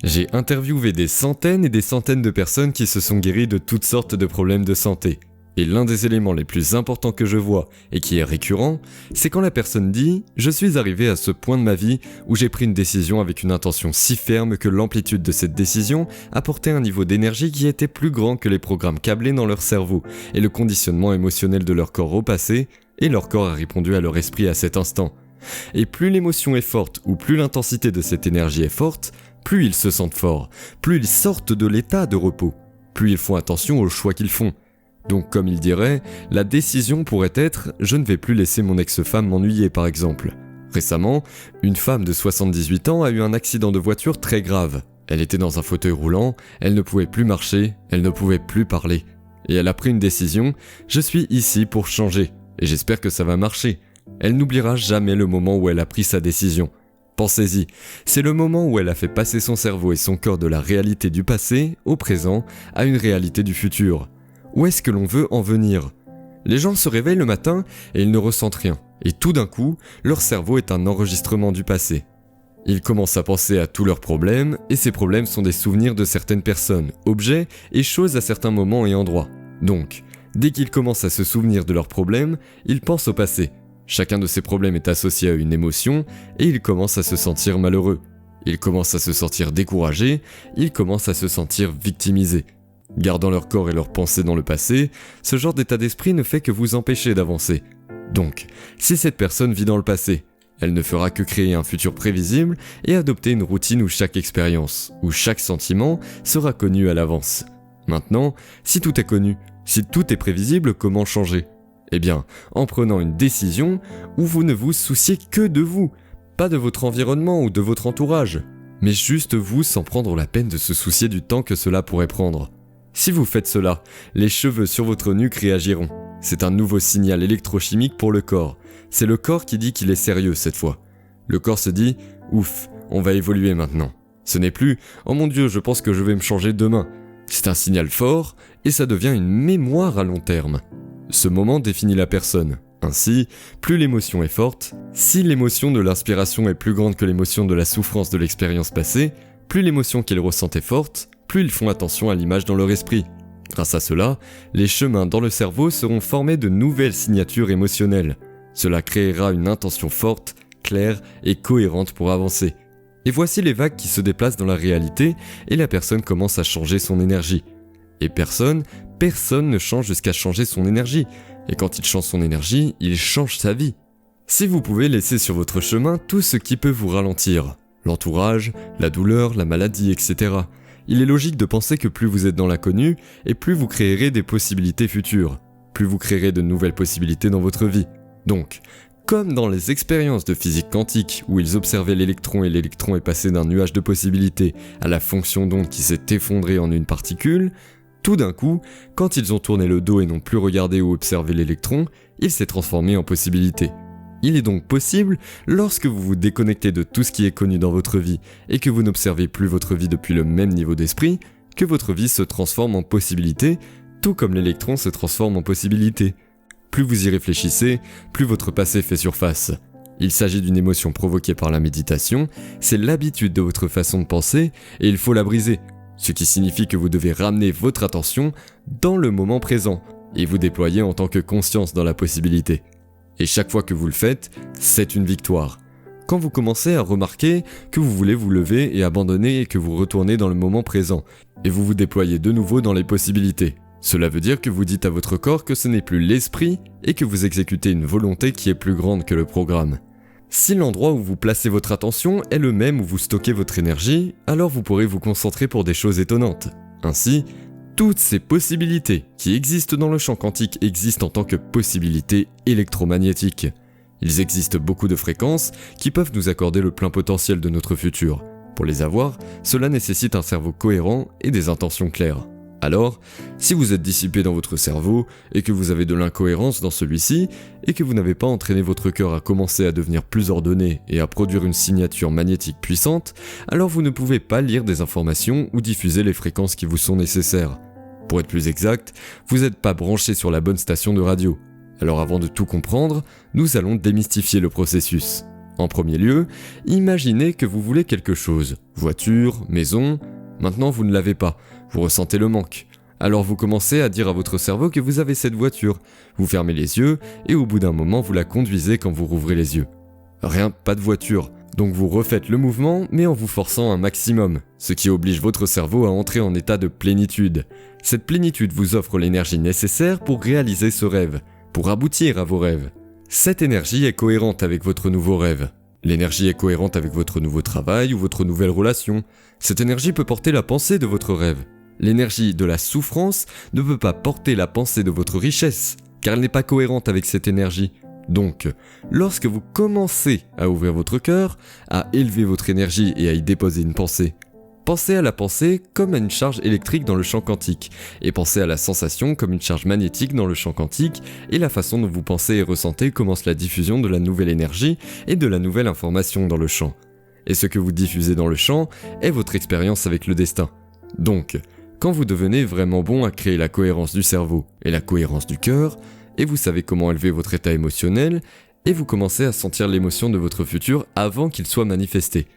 J'ai interviewé des centaines et des centaines de personnes qui se sont guéries de toutes sortes de problèmes de santé. Et l'un des éléments les plus importants que je vois, et qui est récurrent, c'est quand la personne dit « Je suis arrivé à ce point de ma vie où j'ai pris une décision avec une intention si ferme que l'amplitude de cette décision apportait un niveau d'énergie qui était plus grand que les programmes câblés dans leur cerveau et le conditionnement émotionnel de leur corps au passé, et leur corps a répondu à leur esprit à cet instant. Et plus l'émotion est forte ou plus l'intensité de cette énergie est forte, plus ils se sentent forts, plus ils sortent de l'état de repos, plus ils font attention aux choix qu'ils font. Donc comme il dirait, la décision pourrait être « je ne vais plus laisser mon ex-femme m'ennuyer » par exemple. Récemment, une femme de 78 ans a eu un accident de voiture très grave. Elle était dans un fauteuil roulant, elle ne pouvait plus marcher, elle ne pouvait plus parler. Et elle a pris une décision « je suis ici pour changer, et j'espère que ça va marcher ». Elle n'oubliera jamais le moment où elle a pris sa décision. Pensez-y, c'est le moment où elle a fait passer son cerveau et son corps de la réalité du passé, au présent, à une réalité du futur. Où est-ce que l'on veut en venir ? Les gens se réveillent le matin et ils ne ressentent rien. Et tout d'un coup, leur cerveau est un enregistrement du passé. Ils commencent à penser à tous leurs problèmes, et ces problèmes sont des souvenirs de certaines personnes, objets et choses à certains moments et endroits. Donc, dès qu'ils commencent à se souvenir de leurs problèmes, ils pensent au passé. Chacun de ces problèmes est associé à une émotion, et ils commencent à se sentir malheureux. Ils commencent à se sentir découragés, ils commencent à se sentir victimisés. Gardant leur corps et leurs pensées dans le passé, ce genre d'état d'esprit ne fait que vous empêcher d'avancer. Donc, si cette personne vit dans le passé, elle ne fera que créer un futur prévisible et adopter une routine où chaque expérience, où chaque sentiment sera connu à l'avance. Maintenant, si tout est connu, si tout est prévisible, comment changer ? Eh bien, en prenant une décision où vous ne vous souciez que de vous, pas de votre environnement ou de votre entourage, mais juste vous sans prendre la peine de se soucier du temps que cela pourrait prendre. Si vous faites cela, les cheveux sur votre nuque réagiront. C'est un nouveau signal électrochimique pour le corps. C'est le corps qui dit qu'il est sérieux cette fois. Le corps se dit « Ouf, on va évoluer maintenant ». Ce n'est plus « Oh mon Dieu, je pense que je vais me changer demain ». C'est un signal fort et ça devient une mémoire à long terme. Ce moment définit la personne. Ainsi, plus l'émotion est forte, si l'émotion de l'inspiration est plus grande que l'émotion de la souffrance de l'expérience passée, plus l'émotion qu'ils ressentent est forte, plus ils font attention à l'image dans leur esprit. Grâce à cela, les chemins dans le cerveau seront formés de nouvelles signatures émotionnelles. Cela créera une intention forte, claire et cohérente pour avancer. Et voici les vagues qui se déplacent dans la réalité et la personne commence à changer son énergie. Et personne ne change jusqu'à changer son énergie. Et quand il change son énergie, il change sa vie. Si vous pouvez laisser sur votre chemin tout ce qui peut vous ralentir, l'entourage, la douleur, la maladie, etc., il est logique de penser que plus vous êtes dans l'inconnu, et plus vous créerez des possibilités futures, plus vous créerez de nouvelles possibilités dans votre vie. Donc, comme dans les expériences de physique quantique où ils observaient l'électron et l'électron est passé d'un nuage de possibilités à la fonction d'onde qui s'est effondrée en une particule, tout d'un coup, quand ils ont tourné le dos et n'ont plus regardé ou observé l'électron, il s'est transformé en possibilité. Il est donc possible, lorsque vous vous déconnectez de tout ce qui est connu dans votre vie et que vous n'observez plus votre vie depuis le même niveau d'esprit, que votre vie se transforme en possibilité, tout comme l'électron se transforme en possibilité. Plus vous y réfléchissez, plus votre passé fait surface. Il s'agit d'une émotion provoquée par la méditation, c'est l'habitude de votre façon de penser et il faut la briser, ce qui signifie que vous devez ramener votre attention dans le moment présent et vous déployer en tant que conscience dans la possibilité. Et chaque fois que vous le faites, c'est une victoire. Quand vous commencez à remarquer que vous voulez vous lever et abandonner et que vous retournez dans le moment présent, et vous vous déployez de nouveau dans les possibilités, cela veut dire que vous dites à votre corps que ce n'est plus l'esprit et que vous exécutez une volonté qui est plus grande que le programme. Si l'endroit où vous placez votre attention est le même où vous stockez votre énergie, alors vous pourrez vous concentrer pour des choses étonnantes. Ainsi, toutes ces possibilités qui existent dans le champ quantique existent en tant que possibilités électromagnétiques. Il existe beaucoup de fréquences qui peuvent nous accorder le plein potentiel de notre futur. Pour les avoir, cela nécessite un cerveau cohérent et des intentions claires. Alors, si vous êtes dissipé dans votre cerveau et que vous avez de l'incohérence dans celui-ci et que vous n'avez pas entraîné votre cœur à commencer à devenir plus ordonné et à produire une signature magnétique puissante, alors vous ne pouvez pas lire des informations ou diffuser les fréquences qui vous sont nécessaires. Pour être plus exact, vous n'êtes pas branché sur la bonne station de radio. Alors avant de tout comprendre, nous allons démystifier le processus. En premier lieu, imaginez que vous voulez quelque chose, voiture, maison, maintenant vous ne l'avez pas, vous ressentez le manque. Alors vous commencez à dire à votre cerveau que vous avez cette voiture, vous fermez les yeux et au bout d'un moment vous la conduisez quand vous rouvrez les yeux. Rien, pas de voiture, donc vous refaites le mouvement mais en vous forçant un maximum, ce qui oblige votre cerveau à entrer en état de plénitude. Cette plénitude vous offre l'énergie nécessaire pour réaliser ce rêve, pour aboutir à vos rêves. Cette énergie est cohérente avec votre nouveau rêve. L'énergie est cohérente avec votre nouveau travail ou votre nouvelle relation. Cette énergie peut porter la pensée de votre rêve. L'énergie de la souffrance ne peut pas porter la pensée de votre richesse, car elle n'est pas cohérente avec cette énergie. Donc, lorsque vous commencez à ouvrir votre cœur, à élever votre énergie et à y déposer une pensée, pensez à la pensée comme à une charge électrique dans le champ quantique, et pensez à la sensation comme une charge magnétique dans le champ quantique, et la façon dont vous pensez et ressentez commence la diffusion de la nouvelle énergie et de la nouvelle information dans le champ. Et ce que vous diffusez dans le champ est votre expérience avec le destin. Donc, quand vous devenez vraiment bon à créer la cohérence du cerveau et la cohérence du cœur, et vous savez comment élever votre état émotionnel, et vous commencez à sentir l'émotion de votre futur avant qu'il soit manifesté.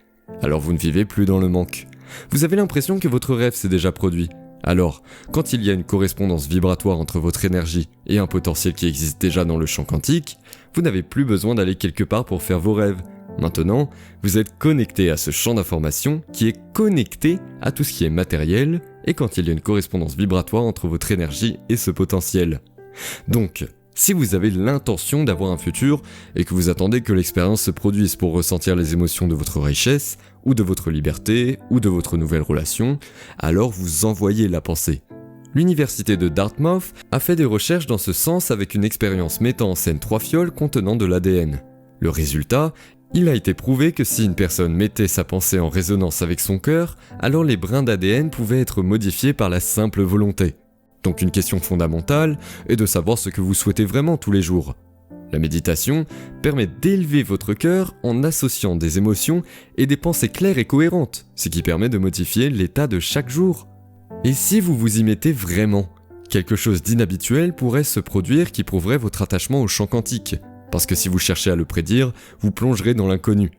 Alors vous ne vivez plus dans le manque. Vous avez l'impression que votre rêve s'est déjà produit. Alors, quand il y a une correspondance vibratoire entre votre énergie et un potentiel qui existe déjà dans le champ quantique, vous n'avez plus besoin d'aller quelque part pour faire vos rêves. Maintenant, vous êtes connecté à ce champ d'information qui est connecté à tout ce qui est matériel, et quand il y a une correspondance vibratoire entre votre énergie et ce potentiel. Donc, si vous avez l'intention d'avoir un futur et que vous attendez que l'expérience se produise pour ressentir les émotions de votre richesse, ou de votre liberté, ou de votre nouvelle relation, alors vous envoyez la pensée. L'université de Dartmouth a fait des recherches dans ce sens avec une expérience mettant en scène 3 fioles contenant de l'ADN. Le résultat, il a été prouvé que si une personne mettait sa pensée en résonance avec son cœur, alors les brins d'ADN pouvaient être modifiés par la simple volonté. Donc une question fondamentale est de savoir ce que vous souhaitez vraiment tous les jours. La méditation permet d'élever votre cœur en associant des émotions et des pensées claires et cohérentes, ce qui permet de modifier l'état de chaque jour. Et si vous vous y mettez vraiment, quelque chose d'inhabituel pourrait se produire qui prouverait votre attachement au champ quantique, parce que si vous cherchez à le prédire, vous plongerez dans l'inconnu.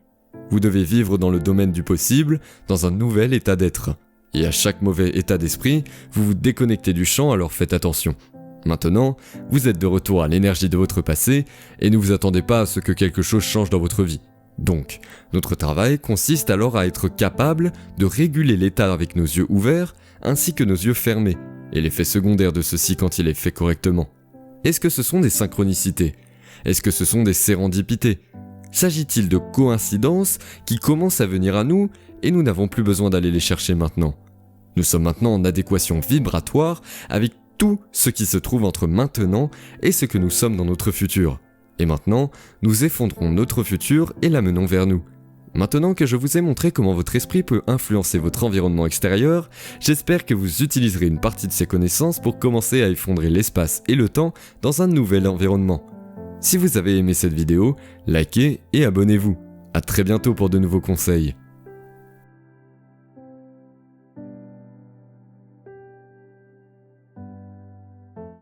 Vous devez vivre dans le domaine du possible, dans un nouvel état d'être. Et à chaque mauvais état d'esprit, vous vous déconnectez du champ, alors faites attention. Maintenant, vous êtes de retour à l'énergie de votre passé et ne vous attendez pas à ce que quelque chose change dans votre vie. Donc, notre travail consiste alors à être capable de réguler l'état avec nos yeux ouverts ainsi que nos yeux fermés, et l'effet secondaire de ceci quand il est fait correctement. Est-ce que ce sont des synchronicités ? Est-ce que ce sont des sérendipités ? S'agit-il de coïncidences qui commencent à venir à nous et nous n'avons plus besoin d'aller les chercher maintenant ? Nous sommes maintenant en adéquation vibratoire avec tout ce qui se trouve entre maintenant et ce que nous sommes dans notre futur. Et maintenant, nous effondrons notre futur et l'amenons vers nous. Maintenant que je vous ai montré comment votre esprit peut influencer votre environnement extérieur, j'espère que vous utiliserez une partie de ces connaissances pour commencer à effondrer l'espace et le temps dans un nouvel environnement. Si vous avez aimé cette vidéo, likez et abonnez-vous. À très bientôt pour de nouveaux conseils.